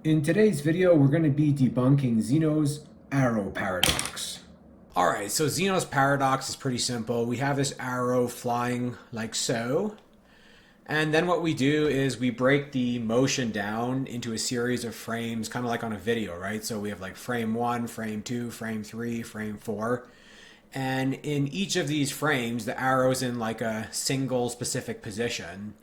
In today's video, we're going to be debunking Zeno's arrow paradox. Alright, so Zeno's paradox is pretty simple. We have this arrow flying like so. And then what we do is we break the motion down into a series of frames, kind of like on a video, right? So we have like frame 1, frame 2, frame 3, frame 4. And in each of these frames, the arrow's in like a single specific position.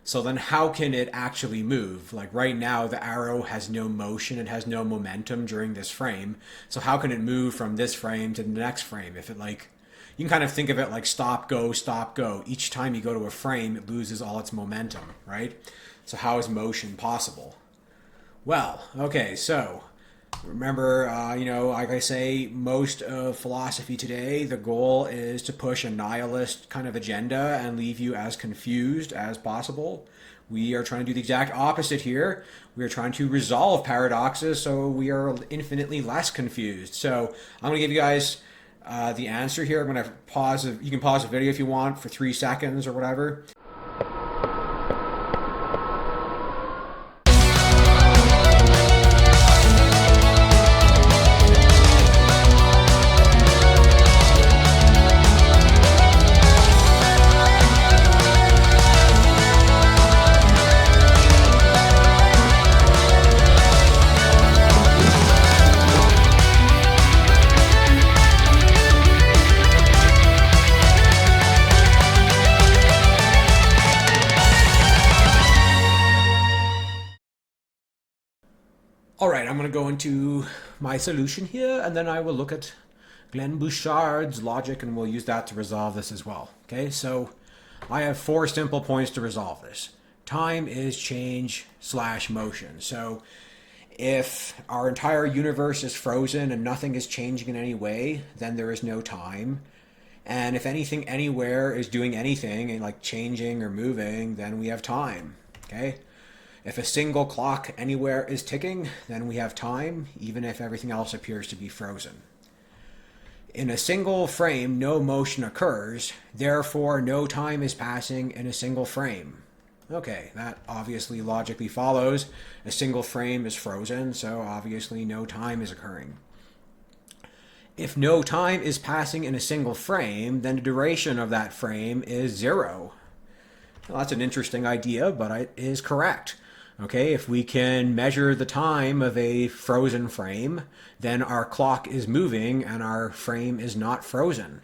So then how can it actually move? Like right now, the arrow has no motion. It has no momentum during this frame. So how can it move from this frame to the next frame? If it like, you can kind of think of it like stop, go, stop, go. Each time you go to a frame, it loses all its momentum, right? So how is motion possible? Well, okay, so remember, like I say, most of philosophy today, the goal is to push a nihilist kind of agenda and leave you as confused as possible. We are trying to do the exact opposite here. We are trying to resolve paradoxes so we are infinitely less confused. So I'm going to give you guys the answer here. I'm going to pause. You can pause the video if you want for 3 seconds or whatever. All right, I'm going to go into my solution here, and then I will look at Glenn Bouchard's logic, and we'll use that to resolve this as well. Okay, so I have 4 simple points to resolve this. Time is change / motion. So if our entire universe is frozen and nothing is changing in any way, then there is no time. And if anything anywhere is doing anything, and like changing or moving, then we have time. Okay? If a single clock anywhere is ticking, then we have time, even if everything else appears to be frozen. In a single frame, no motion occurs, therefore no time is passing in a single frame. Okay, that obviously logically follows. A single frame is frozen, so obviously no time is occurring. If no time is passing in a single frame, then the duration of that frame is 0. Well, that's an interesting idea, but it is correct. Okay, if we can measure the time of a frozen frame, then our clock is moving and our frame is not frozen.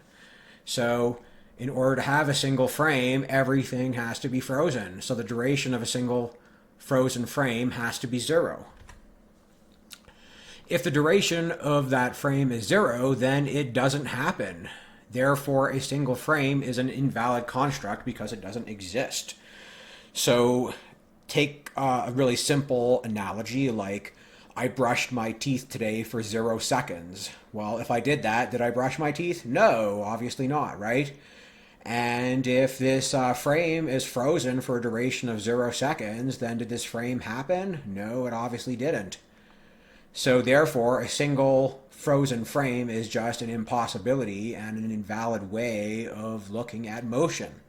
So in order to have a single frame, everything has to be frozen. So the duration of a single frozen frame has to be 0. If the duration of that frame is 0, then it doesn't happen. Therefore, a single frame is an invalid construct because it doesn't exist. So take a really simple analogy like I brushed my teeth today for 0 seconds. Well, if I did that, did I brush my teeth? No, obviously not, right? And if this frame is frozen for a duration of 0 seconds, then did this frame happen? No, it obviously didn't. So therefore, a single frozen frame is just an impossibility and an invalid way of looking at motion.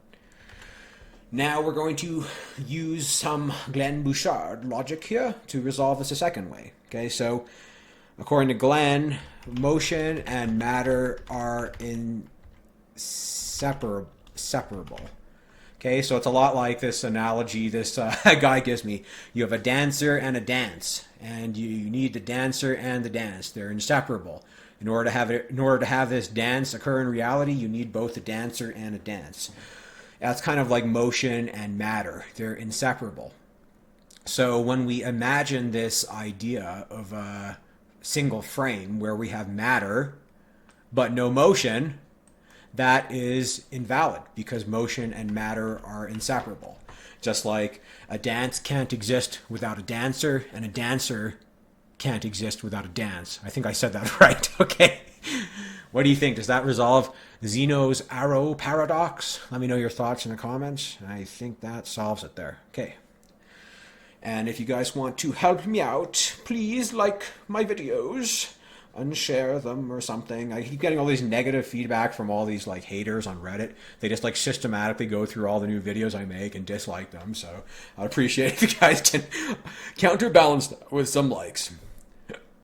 Now we're going to use some Glenn Bouchard logic here to resolve this a second way. Okay, so according to Glenn, motion and matter are inseparable. Okay, so it's a lot like this analogy this guy gives me. You have a dancer and a dance, and you need the dancer and the dance. They're inseparable. In order to have this dance occur in reality, you need both a dancer and a dance. That's kind of like motion and matter. They're inseparable. So when we imagine this idea of a single frame where we have matter but no motion, that is invalid because motion and matter are inseparable. Just like a dance can't exist without a dancer and a dancer can't exist without a dance. I think I said that right. Okay. What do you think? Does that resolve Zeno's arrow paradox? Let me know your thoughts in the comments. I think that solves it there. Okay. And if you guys want to help me out, please like my videos. unshare them or something. I keep getting all these negative feedback from all these like haters on Reddit. They just like systematically go through all the new videos I make and dislike them. So I'd appreciate if you guys can counterbalance that with some likes.